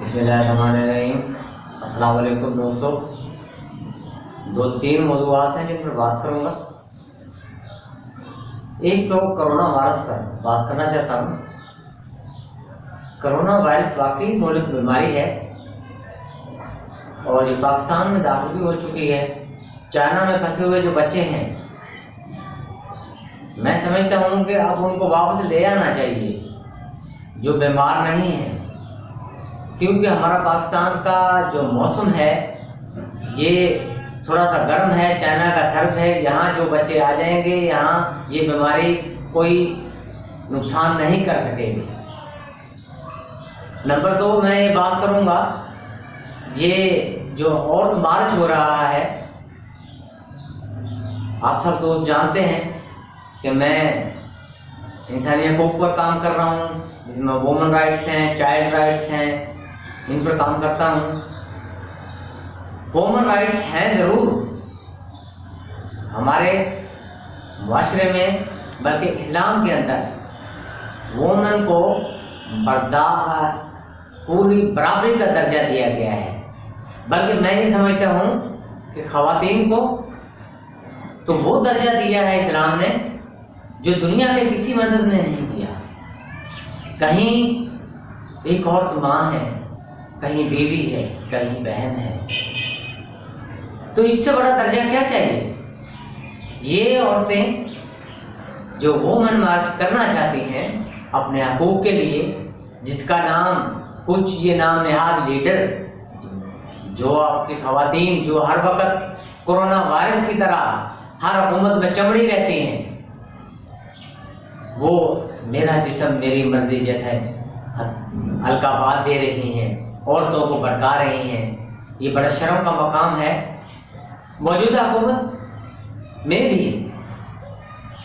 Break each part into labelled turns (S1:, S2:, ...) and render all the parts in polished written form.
S1: बिस्मिल्लाहिर्रहमानिर्रहीम। अस्सलाम वालेकुम दोस्तों। दो तीन मौज़ूआत हैं जिन पर बात करूँगा। एक तो कोरोना वायरस पर बात करना चाहता हूँ। कोरोना वायरस वाकई मौलिक बीमारी है और ये पाकिस्तान में दाखिल भी हो चुकी है। चाइना में फंसे हुए जो बच्चे हैं, मैं समझता हूँ कि अब उनको वापस ले आना चाहिए जो बीमार नहीं है, क्योंकि हमारा पाकिस्तान का जो मौसम है ये थोड़ा सा गर्म है, चाइना का सर्द है। यहाँ जो बच्चे आ जाएंगे, यहाँ ये बीमारी कोई नुकसान नहीं कर सकेगी। नंबर दो, मैं ये बात करूँगा, ये जो औरत मार्च हो रहा है, आप सब दोस्त जानते हैं कि मैं इंसानी हकूक़ पर काम कर रहा हूँ, जिसमें वुमेन राइट्स हैं, चाइल्ड राइट्स हैं, इन पर काम करता हूँ। वुमेन राइट्स हैं ज़रूर हमारे माशरे में, बल्कि इस्लाम के अंदर वुमेन को पूरी बराबरी का दर्जा दिया गया है। बल्कि मैं ये समझता हूँ कि ख़वातीन को तो वो दर्जा दिया है इस्लाम ने जो दुनिया के किसी मज़हब ने नहीं दिया। कहीं एक औरत माँ है, कहीं बीवी है, कहीं बहन है, तो इससे बड़ा दर्जा क्या चाहिए। ये औरतें जो वुमेन मार्च करना चाहती हैं अपने हकूक़ के लिए, जिसका नाम कुछ ये नाम नेहाद लीडर, जो आपकी ख़वातीन जो हर वक्त कोरोना वायरस की तरह हर हुकूमत में चमड़ी रहती हैं, वो मेरा जिस्म मेरी मर्जी जैसे अलकाबात दे रही हैं, औरतों को भड़का रही हैं। ये बड़ा शर्म का मकाम है। मौजूदा हुकूमत में भी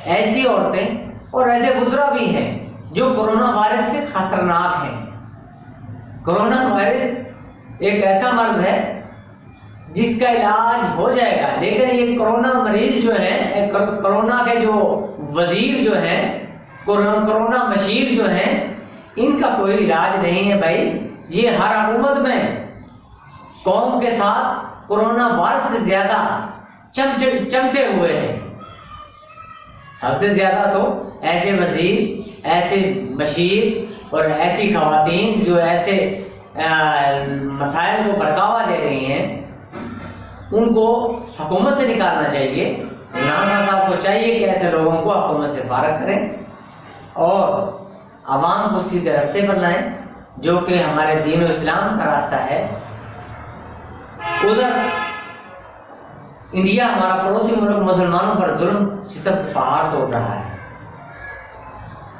S1: ऐसी औरतें और ऐसे बुजुर्ग भी हैं जो कोरोना वायरस से खतरनाक हैं। कोरोना वायरस एक ऐसा मर्ज है जिसका इलाज हो जाएगा, लेकिन ये कोरोना मरीज जो है, कोरोना के जो वजीर जो हैं, कोरोना मशीर जो हैं, इनका कोई इलाज नहीं है भाई। ये हर हुकूमत में कौम के साथ कोरोना वायरस से ज्यादा चमटे हुए हैं। सबसे ज्यादा तो ऐसे वजीर, ऐसे मशीर और ऐसी ख़वातीन जो ऐसे मसाइल को भड़कावा दे रही हैं, उनको हुकूमत से निकालना चाहिए। इमरान खान साहब को चाहिए कि ऐसे लोगों को हुकूमत से फारग करें और आवाम को सीधे रास्ते पर लाएं, जो कि हमारे दीन और इस्लाम का रास्ता है। उधर इंडिया, हमारा पड़ोसी मुल्क, मुसलमानों पर जुल्म सितम पहाड़ तोड़ रहा है,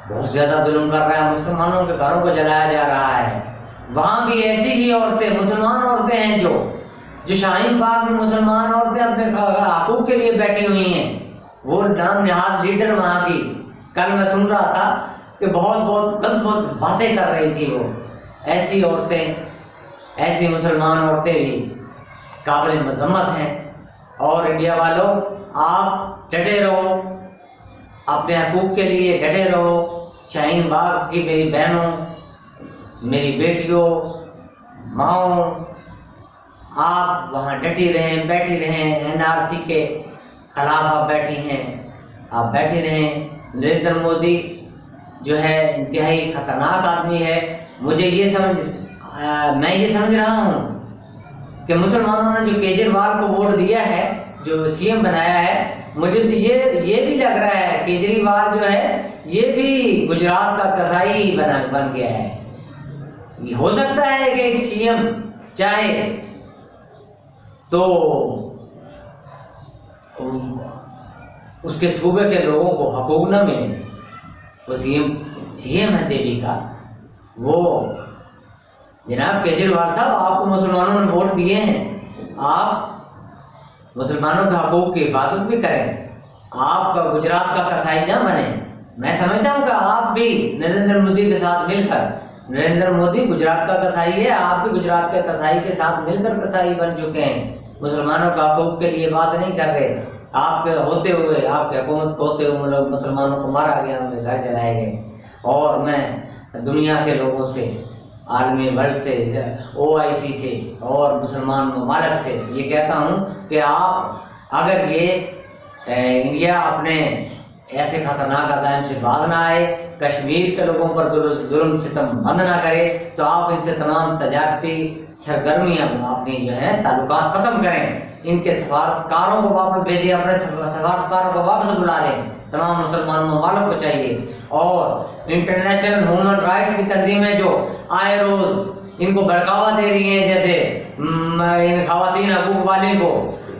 S1: बहुत ज्यादा जुल्म कर रहा है, मुसलमानों के घरों को जलाया जा रहा है। वहां भी ऐसी ही औरतें, मुसलमान औरतें हैं जो शाहीन बाग में मुसलमान औरतें अपने हकूक़ के लिए बैठी हुई हैं। वो नाम नेहाद लीडर वहां की, कल मैं सुन रहा था कि बहुत गलत बातें कर रही थी वो। ऐसी औरतें, ऐसी मुसलमान औरतें भी काबिल मज़म्मत हैं। और इंडिया वालों, आप डटे रहो, अपने हकूक़ के लिए डटे रहो। शाहीन बाग की मेरी बहनों, मेरी बेटियों, माओ, आप वहाँ डटी रहें, बैठी रहें। NRC के खिलाफ आप बैठी हैं, आप बैठी रहें। नरेंद्र मोदी जो है इंतहाई खतरनाक आदमी है। मैं ये समझ रहा हूँ कि मुसलमानों ने जो केजरीवाल को वोट दिया है, जो CM बनाया है, मुझे तो ये भी लग रहा है केजरीवाल जो है ये भी गुजरात का कसाई बन गया है। हो सकता है कि एक CM चाहे तो उसके सूबे के लोगों को हकूक़ न मिले, तो CM है दिल्ली का, वो जनाब केजरीवाल साहब, आपको मुसलमानों ने वोट दिए हैं, आप मुसलमानों के हकूक़ की हिफाजत भी करें, आपका गुजरात का कसाई ना बने। मैं समझता हूँ कि आप भी नरेंद्र मोदी के साथ मिलकर, नरेंद्र मोदी गुजरात का कसाई है, आप भी गुजरात के कसाई के साथ मिलकर कसाई बन चुके हैं। मुसलमानों का हकूक़ के लिए बात नहीं कर रहे। आपके होते हुए, आपके हुकूमत को होते हुए लोग मुसलमानों को मारा गया, उनके घर जलाए गए। और मैं दुनिया के लोगों से आलमी वर्ल्ड से, OIC से और मुसलमान ममालिक से ये कहता हूँ कि आप अगर ये इंडिया अपने ऐसे खतरनाक अज़ाइम से बाज ना आए, कश्मीर के लोगों पर जुल्म सितम बंद ना करे, तो आप इनसे तमाम तजारती सरगर्मियाँ अपनी जो है ताल्लुकात ख़त्म करें। इनके सफारतकारों को वापस भेजिए, अपने सफारतकारों को वापस बुला लें। तमाम मुसलमान ममालिक को चाहिए। और इंटरनेशनल ह्यूमन राइट्स की तंजीमें जो आए रोज़ इनको भड़कावा दे रही हैं, जैसे इन खवातीन हकूक़ वाले को,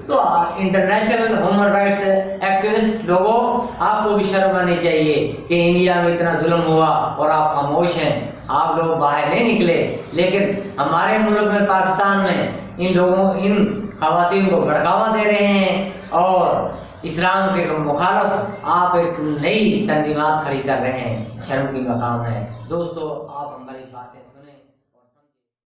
S1: तो इंटरनेशनल ह्यूमन राइट्स एक्टिविस्ट लोगों, आपको भी शर्म आनी चाहिए कि इंडिया में इतना जुल्म हुआ और आप खामोश हैं, आप लोग बाहर नहीं निकले। लेकिन हमारे मुल्क में, पाकिस्तान में, इन लोगों, इन खवातीन को भड़कावा दे रहे हैं और इस्लाम के मुखालफ आप एक नई तंजीमात खड़ी कर रहे हैं। शर्म की मकाम है दोस्तों। आप